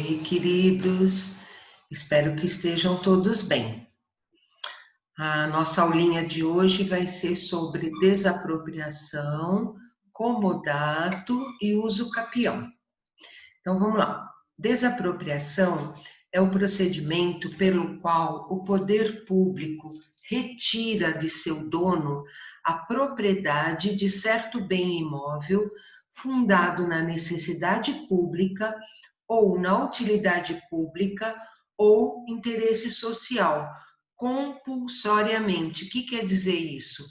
Oi, queridos, espero que estejam todos bem. A nossa aulinha de hoje vai ser sobre desapropriação, comodato e uso capião. Então vamos lá. Desapropriação é o procedimento pelo qual o poder público retira de seu dono a propriedade de certo bem imóvel fundado na necessidade pública ou na utilidade pública ou interesse social, compulsoriamente. O que quer dizer isso?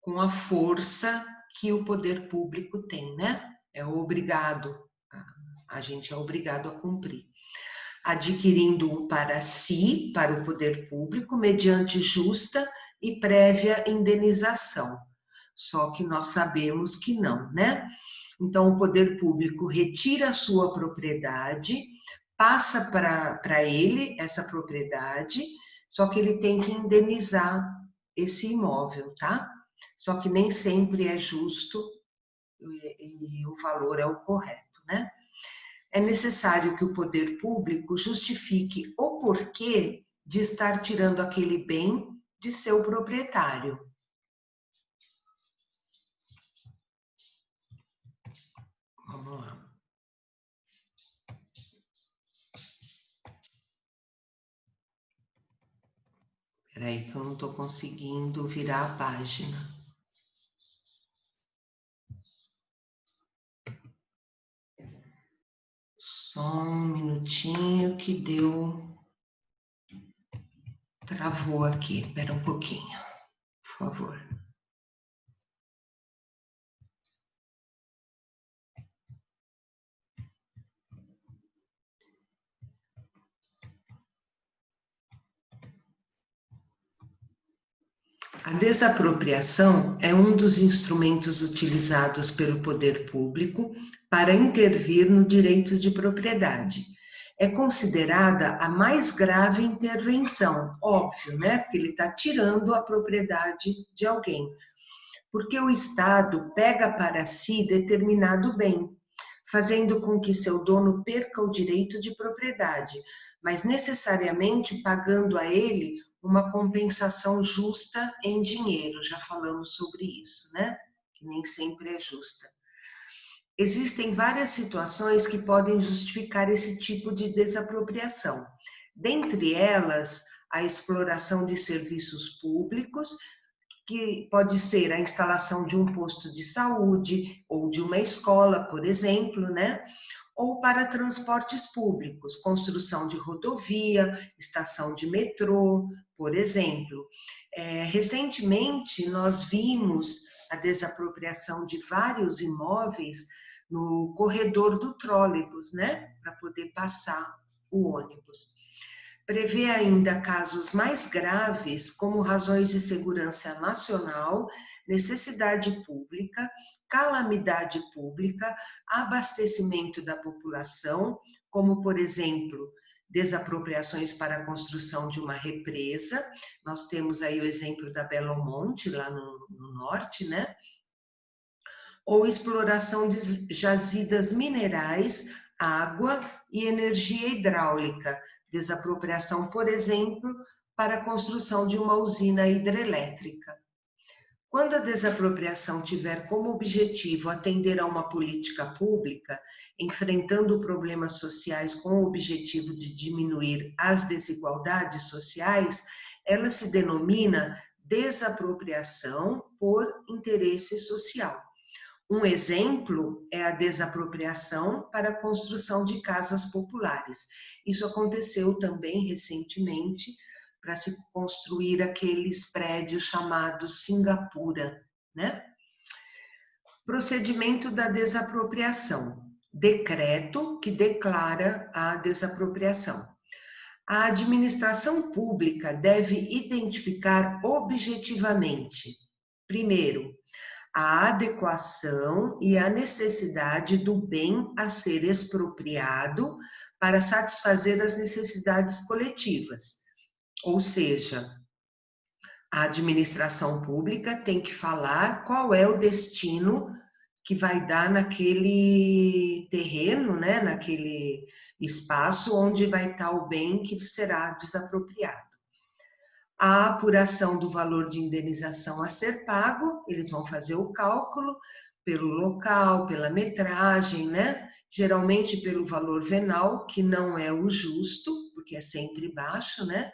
Com a força que o poder público tem, né? É obrigado, a gente é obrigado a cumprir. Adquirindo-o para si, para o poder público, mediante justa e prévia indenização. Só que nós sabemos que não, né? Então, o poder público retira a sua propriedade, passa para ele essa propriedade, só que ele tem que indenizar esse imóvel, tá? Só que nem sempre é justo e o valor é o correto, né? É necessário que o poder público justifique o porquê de estar tirando aquele bem de seu proprietário. Vamos lá. Espera aí que eu não estou conseguindo virar a página. Só um minutinho que deu... Travou aqui. Espera um pouquinho, por favor. A desapropriação é um dos instrumentos utilizados pelo poder público para intervir no direito de propriedade. É considerada a mais grave intervenção, óbvio, né? Porque ele está tirando a propriedade de alguém. Porque o Estado pega para si determinado bem, fazendo com que seu dono perca o direito de propriedade, mas necessariamente pagando a ele uma compensação justa em dinheiro. Já falamos sobre isso, né? Que nem sempre é justa. Existem várias situações que podem justificar esse tipo de desapropriação. Dentre elas, a exploração de serviços públicos, que pode ser a instalação de um posto de saúde ou de uma escola, por exemplo, né? Ou para transportes públicos, construção de rodovia, estação de metrô, por exemplo. Recentemente, nós vimos a desapropriação de vários imóveis no corredor do trólebus, né? Para poder passar o ônibus. Prevê ainda casos mais graves, como razões de segurança nacional, necessidade pública, calamidade pública, abastecimento da população, como, por exemplo, desapropriações para a construção de uma represa. Nós temos aí o exemplo da Belo Monte, lá no norte, né? Ou exploração de jazidas minerais, água e energia hidráulica, desapropriação, por exemplo, para a construção de uma usina hidrelétrica. Quando a desapropriação tiver como objetivo atender a uma política pública, enfrentando problemas sociais com o objetivo de diminuir as desigualdades sociais, ela se denomina desapropriação por interesse social. Um exemplo é a desapropriação para a construção de casas populares. Isso aconteceu também recentemente para se construir aqueles prédios chamados Singapura, né? Procedimento da desapropriação. Decreto que declara a desapropriação. A administração pública deve identificar objetivamente, primeiro, a adequação e a necessidade do bem a ser expropriado para satisfazer as necessidades coletivas. Ou seja, a administração pública tem que falar qual é o destino que vai dar naquele terreno, né, naquele espaço onde vai estar o bem que será desapropriado. A apuração do valor de indenização a ser pago, eles vão fazer o cálculo pelo local, pela metragem, né? Geralmente pelo valor venal, que não é o justo, porque é sempre baixo, né?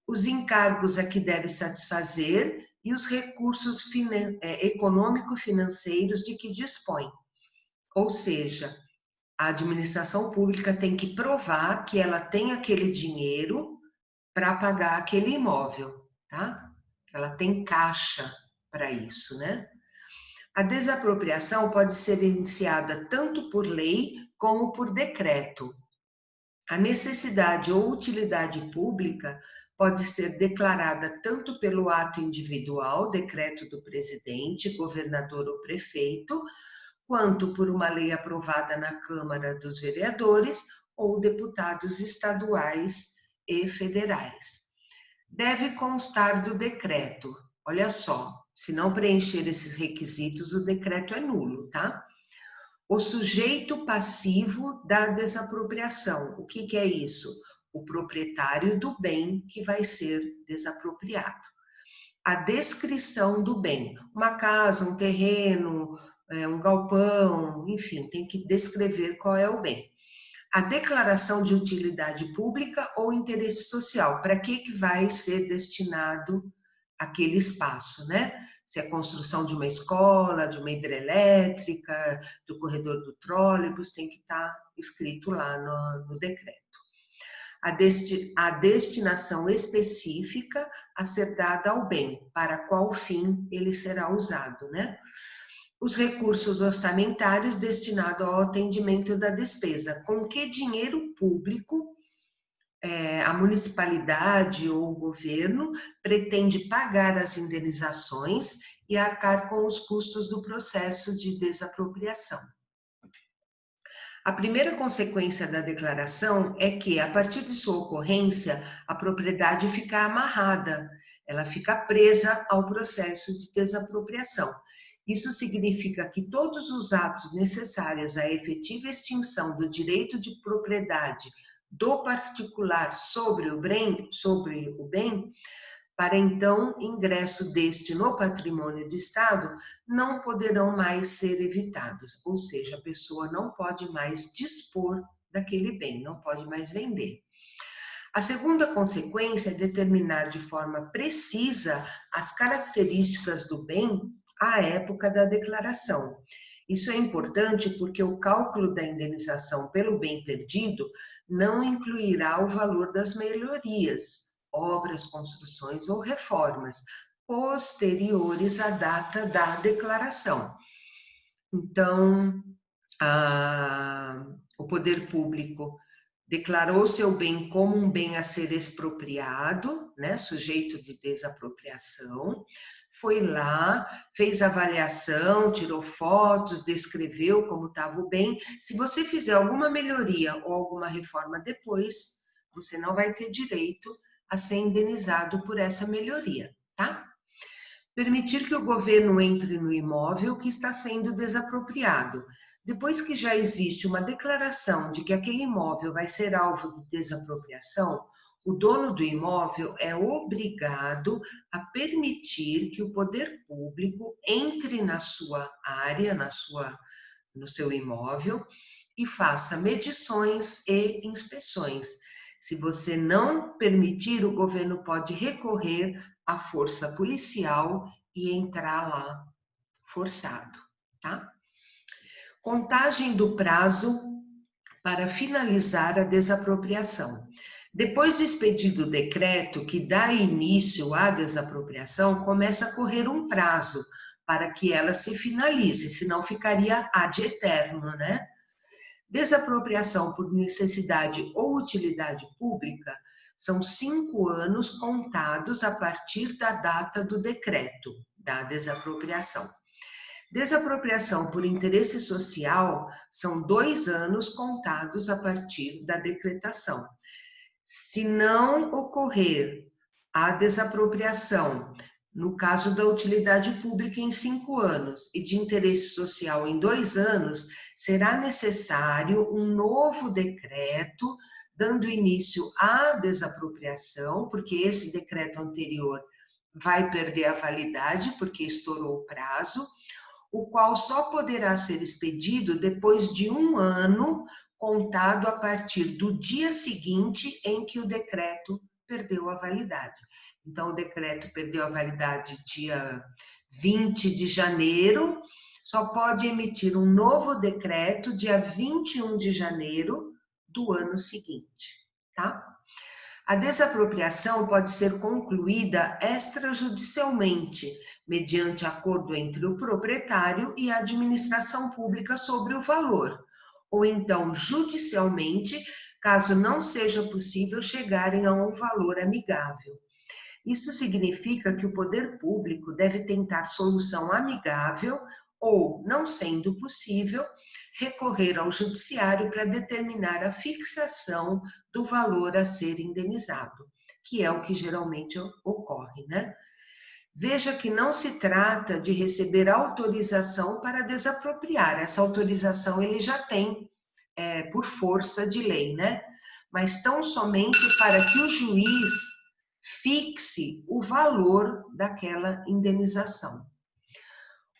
Os encargos a que deve satisfazer e os recursos econômico-financeiros de que dispõe. Ou seja, a administração pública tem que provar que ela tem aquele dinheiro para pagar aquele imóvel, tá? Ela tem caixa para isso, né? A desapropriação pode ser iniciada tanto por lei como por decreto. A necessidade ou utilidade pública pode ser declarada tanto pelo ato individual, decreto do presidente, governador ou prefeito, quanto por uma lei aprovada na Câmara dos Vereadores ou deputados estaduais e federais. Deve constar do decreto. Olha só, se não preencher esses requisitos, o decreto é nulo, tá? O sujeito passivo da desapropriação. O que é isso? O proprietário do bem que vai ser desapropriado. A descrição do bem. Uma casa, um terreno, um galpão, enfim, tem que descrever qual é o bem. A declaração de utilidade pública ou interesse social. Para que vai ser destinado aquele espaço, né? Se é construção de uma escola, de uma hidrelétrica, do corredor do trólebus, tem que estar escrito lá no decreto. A destinação específica a ser dada ao bem, para qual fim ele será usado, né? Os recursos orçamentários destinados ao atendimento da despesa. Com que dinheiro público a municipalidade ou o governo pretende pagar as indenizações e arcar com os custos do processo de desapropriação. A primeira consequência da declaração é que, a partir de sua ocorrência, a propriedade fica amarrada, ela fica presa ao processo de desapropriação. Isso significa que todos os atos necessários à efetiva extinção do direito de propriedade do particular sobre o bem, para então ingresso deste no patrimônio do Estado, não poderão mais ser evitados, ou seja, a pessoa não pode mais dispor daquele bem, não pode mais vender. A segunda consequência é determinar de forma precisa as características do bem à época da declaração. Isso é importante porque o cálculo da indenização pelo bem perdido não incluirá o valor das melhorias, obras, construções ou reformas posteriores à data da declaração. Então, o poder público declarou seu bem como um bem a ser expropriado, né, sujeito de desapropriação, foi lá, fez avaliação, tirou fotos, descreveu como estava o bem. Se você fizer alguma melhoria ou alguma reforma depois, você não vai ter direito a ser indenizado por essa melhoria, tá? Permitir que o governo entre no imóvel que está sendo desapropriado. Depois que já existe uma declaração de que aquele imóvel vai ser alvo de desapropriação, o dono do imóvel é obrigado a permitir que o poder público entre na sua área, no seu imóvel, e faça medições e inspeções. Se você não permitir, o governo pode recorrer à força policial e entrar lá forçado, tá? Contagem do prazo para finalizar a desapropriação. Depois de expedido o decreto que dá início à desapropriação, começa a correr um prazo para que ela se finalize, senão ficaria ad eterno, né? Desapropriação por necessidade ou utilidade pública são 5 anos contados a partir da data do decreto da desapropriação. Desapropriação por interesse social são 2 anos contados a partir da decretação. Se não ocorrer a desapropriação No caso da utilidade pública em 5 anos e de interesse social em 2 anos, será necessário um novo decreto dando início à desapropriação, porque esse decreto anterior vai perder a validade, porque estourou o prazo, o qual só poderá ser expedido depois de 1 ano, contado a partir do dia seguinte em que o decreto perdeu a validade. Então, o decreto perdeu a validade dia 20 de janeiro, só pode emitir um novo decreto dia 21 de janeiro do ano seguinte, tá? A desapropriação pode ser concluída extrajudicialmente, mediante acordo entre o proprietário e a administração pública sobre o valor, ou então judicialmente, caso não seja possível chegarem a um valor amigável. Isso significa que o poder público deve tentar solução amigável ou, não sendo possível, recorrer ao judiciário para determinar a fixação do valor a ser indenizado, que é o que geralmente ocorre, né? Veja que não se trata de receber autorização para desapropriar. Essa autorização ele já tem por força de lei, né? Mas tão somente para que o juiz fixe o valor daquela indenização.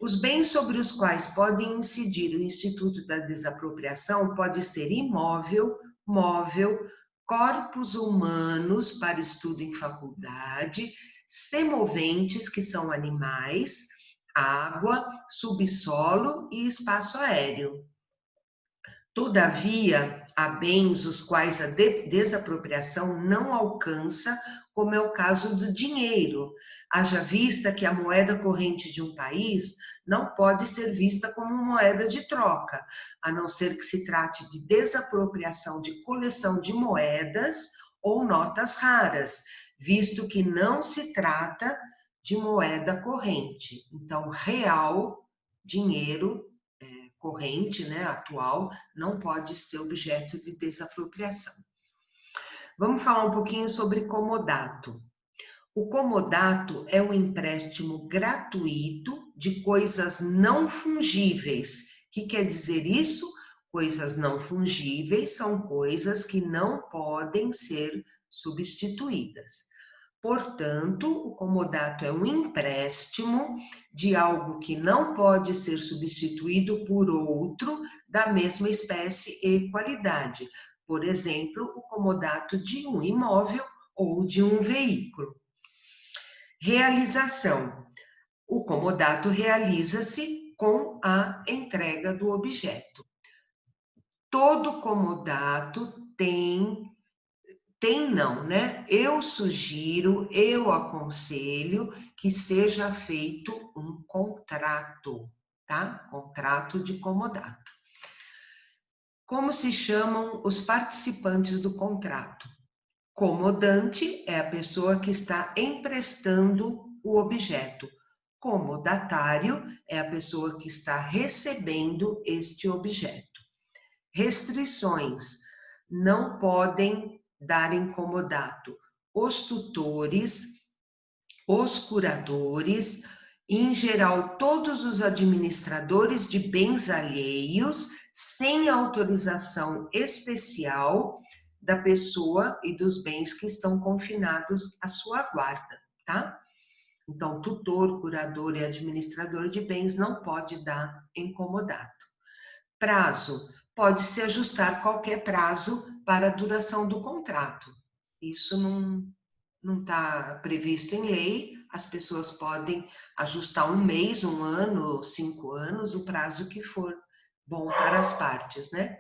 Os bens sobre os quais pode incidir o Instituto da Desapropriação pode ser imóvel, móvel, corpos humanos para estudo em faculdade, semoventes, que são animais, água, subsolo e espaço aéreo. Todavia, há bens os quais a desapropriação não alcança, como é o caso do dinheiro, haja vista que a moeda corrente de um país não pode ser vista como moeda de troca, a não ser que se trate de desapropriação de coleção de moedas ou notas raras, visto que não se trata de moeda corrente. Então, real, dinheiro corrente, né, atual, não pode ser objeto de desapropriação. Vamos falar um pouquinho sobre comodato. O comodato é um empréstimo gratuito de coisas não fungíveis. O que quer dizer isso? Coisas não fungíveis são coisas que não podem ser substituídas. Portanto, o comodato é um empréstimo de algo que não pode ser substituído por outro da mesma espécie e qualidade. Por exemplo, o comodato de um imóvel ou de um veículo. Realização. O comodato realiza-se com a entrega do objeto. Todo comodato tem não, né? Eu sugiro, eu aconselho que seja feito um contrato, tá? Contrato de comodato. Como se chamam os participantes do contrato? Comodante é a pessoa que está emprestando o objeto. Comodatário é a pessoa que está recebendo este objeto. Restrições. Não podem dar em comodato os tutores, os curadores, em geral todos os administradores de bens alheios, sem autorização especial da pessoa e dos bens que estão confinados à sua guarda, tá? Então, tutor, curador e administrador de bens não pode dar em comodato. Prazo. Pode-se ajustar qualquer prazo para a duração do contrato. Isso não está previsto em lei, as pessoas podem ajustar 1 mês, 1 ano, 5 anos, o prazo que for bom para as partes, né?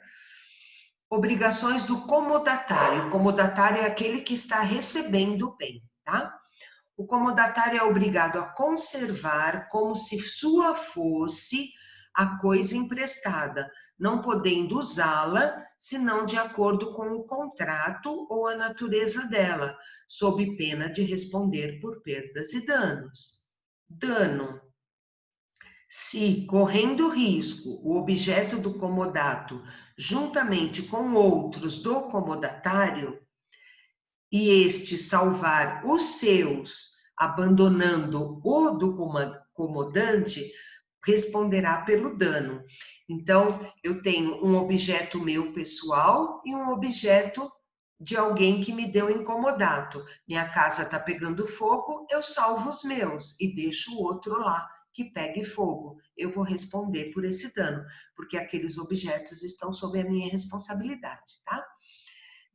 Obrigações do comodatário. O comodatário é aquele que está recebendo o bem, tá? O comodatário é obrigado a conservar como se sua fosse a coisa emprestada, não podendo usá-la, senão de acordo com o contrato ou a natureza dela, sob pena de responder por perdas e danos. Dano. Se, correndo risco, o objeto do comodato, juntamente com outros do comodatário, e este salvar os seus abandonando o do comodante, responderá pelo dano. Então, eu tenho um objeto meu pessoal e um objeto de alguém que me deu incomodato. Minha casa está pegando fogo, eu salvo os meus e deixo o outro lá que pegue fogo. Eu vou responder por esse dano, porque aqueles objetos estão sob a minha responsabilidade, tá?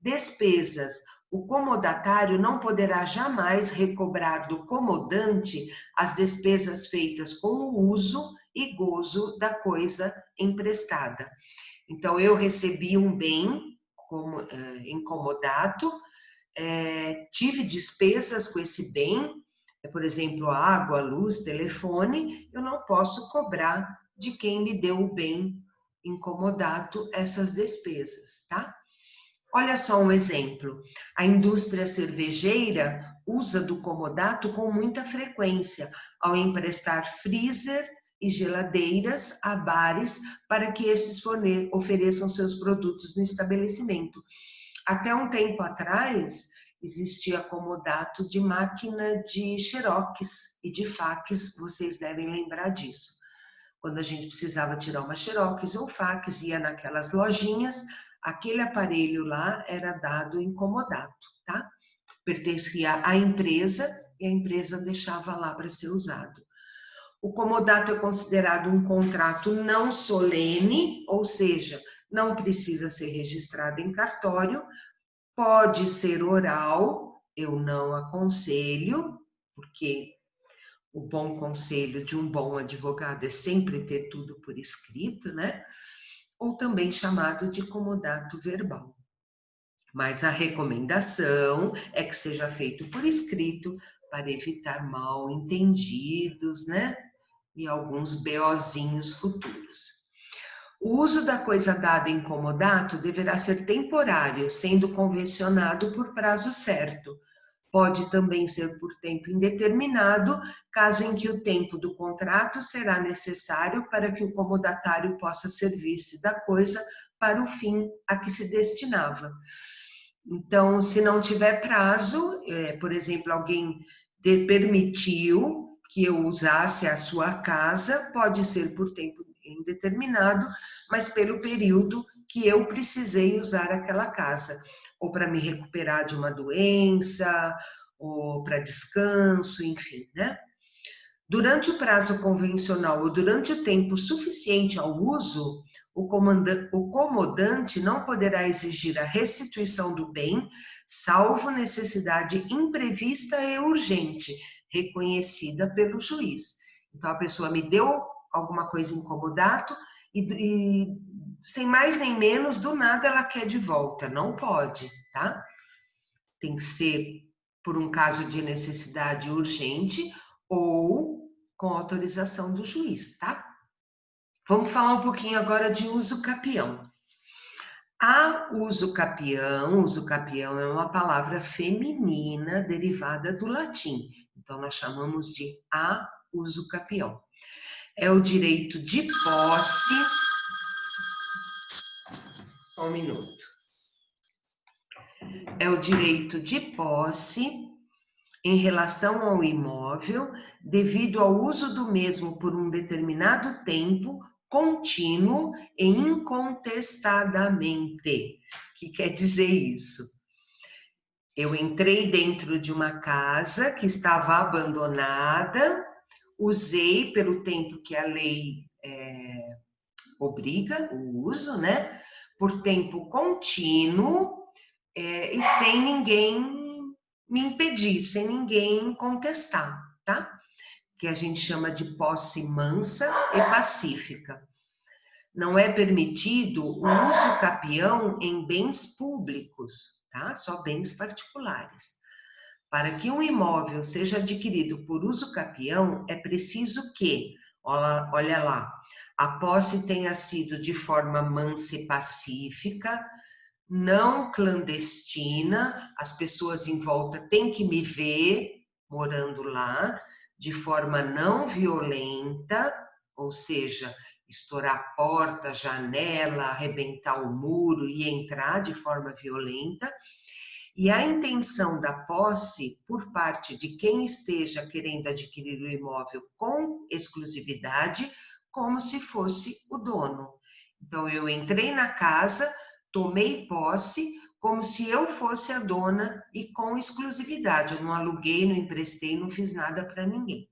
Despesas. O comodatário não poderá jamais recobrar do comodante as despesas feitas com o uso e gozo da coisa emprestada. Então, eu recebi um bem incomodato, tive despesas com esse bem, por exemplo, água, luz, telefone, eu não posso cobrar de quem me deu o bem incomodato essas despesas, tá? Olha só um exemplo. A indústria cervejeira usa do comodato com muita frequência ao emprestar freezer e geladeiras a bares para que esses ofereçam seus produtos no estabelecimento. Até um tempo atrás, existia comodato de máquina de xerox e de fax, vocês devem lembrar disso. Quando a gente precisava tirar uma xerox ou fax, ia naquelas lojinhas, aquele aparelho lá era dado em comodato, tá? Pertencia à empresa e a empresa deixava lá para ser usado. O comodato é considerado um contrato não solene, ou seja, não precisa ser registrado em cartório, pode ser oral, eu não aconselho, porque o bom conselho de um bom advogado é sempre ter tudo por escrito, né? Ou também chamado de comodato verbal. Mas a recomendação é que seja feito por escrito para evitar mal entendidos, né? E alguns BOzinhos futuros. O uso da coisa dada em comodato deverá ser temporário, sendo convencionado por prazo certo. Pode também ser por tempo indeterminado, caso em que o tempo do contrato será necessário para que o comodatário possa servir-se da coisa para o fim a que se destinava. Então, se não tiver prazo, por exemplo, alguém permitiu que eu usasse a sua casa, pode ser por tempo indeterminado, mas pelo período que eu precisei usar aquela casa, ou para me recuperar de uma doença, ou para descanso, enfim, né? Durante o prazo convencional ou durante o tempo suficiente ao uso, o comodante não poderá exigir a restituição do bem, salvo necessidade imprevista e urgente, reconhecida pelo juiz. Então, a pessoa me deu alguma coisa incomodato e sem mais nem menos, do nada ela quer de volta. Não pode, tá? Tem que ser por um caso de necessidade urgente ou com autorização do juiz, tá? Vamos falar um pouquinho agora de uso capião. A uso capião é uma palavra feminina derivada do latim. Então, nós chamamos de a uso capião. É o direito de posse. Só um minuto. É o direito de posse em relação ao imóvel, devido ao uso do mesmo por um determinado tempo, contínuo e incontestadamente. O que quer dizer isso? Eu entrei dentro de uma casa que estava abandonada, usei pelo tempo que a lei obriga o uso, né? Por tempo contínuo e sem ninguém me impedir, sem ninguém contestar, tá? Que a gente chama de posse mansa e pacífica. Não é permitido o uso capião em bens públicos, tá? Só bens particulares. Para que um imóvel seja adquirido por uso capião, é preciso que, olha lá, a posse tenha sido de forma mansa e pacífica, não clandestina, as pessoas em volta têm que me ver morando lá, de forma não violenta, ou seja, estourar porta, janela, arrebentar o muro e entrar de forma violenta, E a intenção da posse por parte de quem esteja querendo adquirir o imóvel com exclusividade, como se fosse o dono. Então, eu entrei na casa, tomei posse, como se eu fosse a dona e com exclusividade. Eu não aluguei, não emprestei, não fiz nada para ninguém.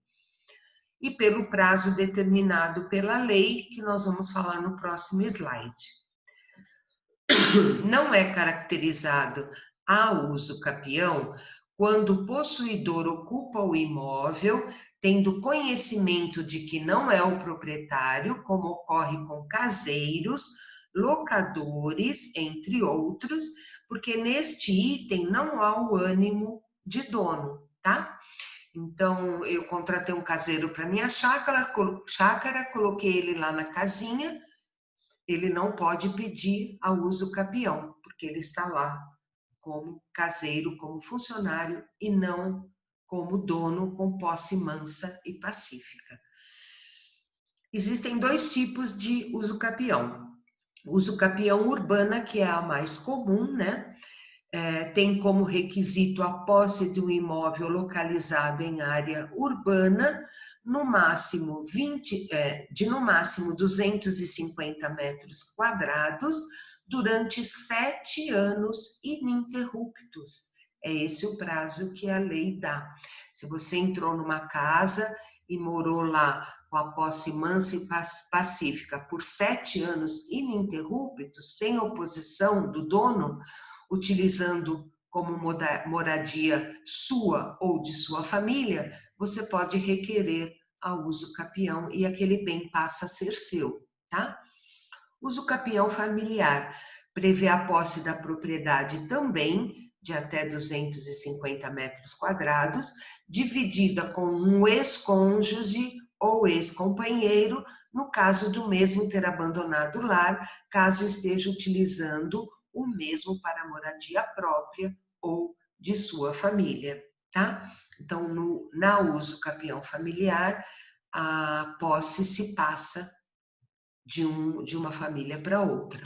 E pelo prazo determinado pela lei, que nós vamos falar no próximo slide. Não é caracterizado a uso capião quando o possuidor ocupa o imóvel, tendo conhecimento de que não é o proprietário, como ocorre com caseiros, locadores, entre outros, porque neste item não há o ânimo de dono, tá? Então, eu contratei um caseiro para minha chácara, coloquei ele lá na casinha, ele não pode pedir a uso capião, porque ele está lá como caseiro, como funcionário e não como dono com posse mansa e pacífica. Existem dois tipos de uso capião. Uso capião urbana, que é a mais comum, né? Tem como requisito a posse de um imóvel localizado em área urbana, no máximo 250 metros quadrados, durante 7 anos ininterruptos. É esse o prazo que a lei dá. Se você entrou numa casa e morou lá com a posse mansa e pacífica por 7 anos ininterruptos, sem oposição do dono, utilizando como moradia sua ou de sua família, você pode requerer a uso capião e aquele bem passa a ser seu, tá? Uso capião familiar prevê a posse da propriedade também de até 250 metros quadrados, dividida com um ex-cônjuge ou ex-companheiro, no caso do mesmo ter abandonado o lar, caso esteja utilizando o mesmo para moradia própria ou de sua família, tá? Então, na uso capião familiar, a posse se passa de uma família para outra.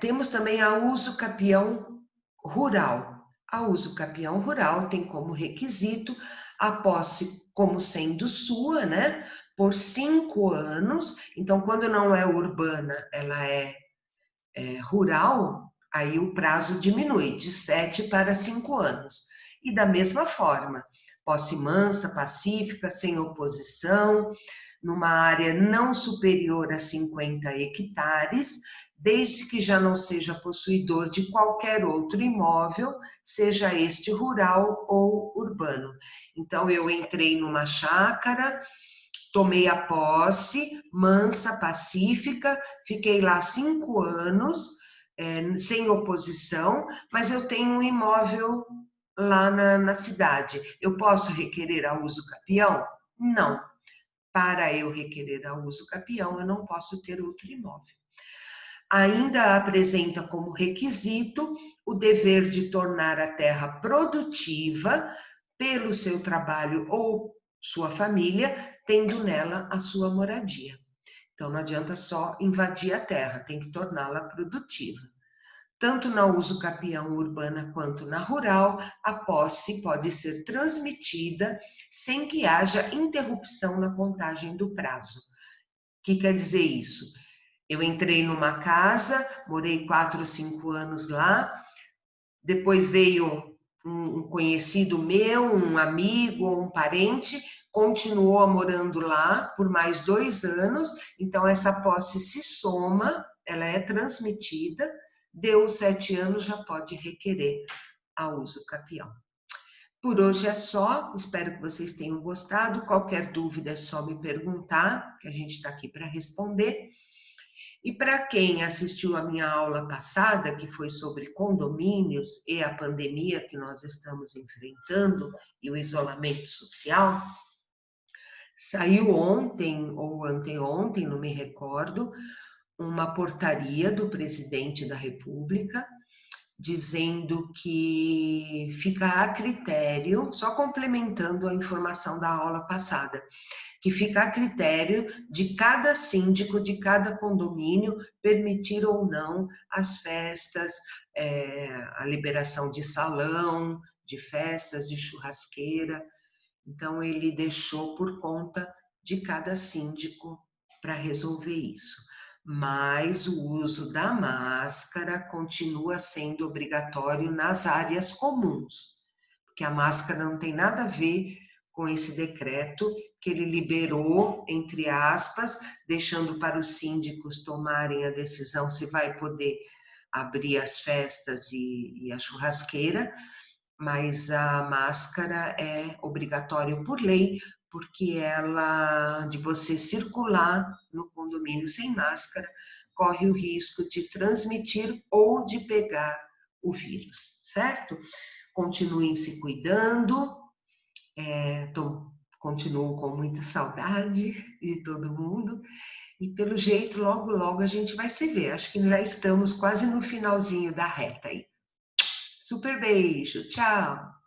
Temos também a uso capião rural. A uso capião rural tem como requisito a posse como sendo sua, né? Por 5 anos. Então, quando não é urbana, ela é rural, aí o prazo diminui de 7 para 5 anos. E da mesma forma, posse mansa, pacífica, sem oposição, numa área não superior a 50 hectares, desde que já não seja possuidor de qualquer outro imóvel, seja este rural ou urbano. Então, eu entrei numa chácara, tomei a posse, mansa, pacífica, fiquei lá 5 anos, sem oposição, mas eu tenho um imóvel lá na cidade. Eu posso requerer a uso capião? Não. Para eu requerer a uso capião, eu não posso ter outro imóvel. Ainda apresenta como requisito o dever de tornar a terra produtiva pelo seu trabalho ou sua família, tendo nela a sua moradia. Então, não adianta só invadir a terra, tem que torná-la produtiva. Tanto na uso capião urbana quanto na rural, a posse pode ser transmitida sem que haja interrupção na contagem do prazo. O que quer dizer isso? Eu entrei numa casa, morei 4 ou 5 anos lá, depois veio um conhecido meu, um amigo ou um parente, continuou morando lá por mais 2 anos, então essa posse se soma, ela é transmitida, deu os 7 anos, já pode requerer a uso capião. Por hoje é só, espero que vocês tenham gostado, qualquer dúvida é só me perguntar, que a gente está aqui para responder. E para quem assistiu a minha aula passada, que foi sobre condomínios e a pandemia que nós estamos enfrentando e o isolamento social, saiu ontem ou anteontem, não me recordo, uma portaria do presidente da República dizendo que fica a critério, só complementando a informação da aula passada, que fica a critério de cada síndico, de cada condomínio, permitir ou não as festas, a liberação de salão, de festas, de churrasqueira. Então, ele deixou por conta de cada síndico para resolver isso. Mas o uso da máscara continua sendo obrigatório nas áreas comuns, porque a máscara não tem nada a ver com esse decreto que ele liberou, entre aspas, deixando para os síndicos tomarem a decisão se vai poder abrir as festas e a churrasqueira, mas a máscara é obrigatória por lei, porque ela, de você circular no condomínio sem máscara, corre o risco de transmitir ou de pegar o vírus, certo? Continuem se cuidando, continuo com muita saudade de todo mundo, e pelo jeito, logo, logo a gente vai se ver. Acho que já estamos quase no finalzinho da reta aí. Super beijo, tchau!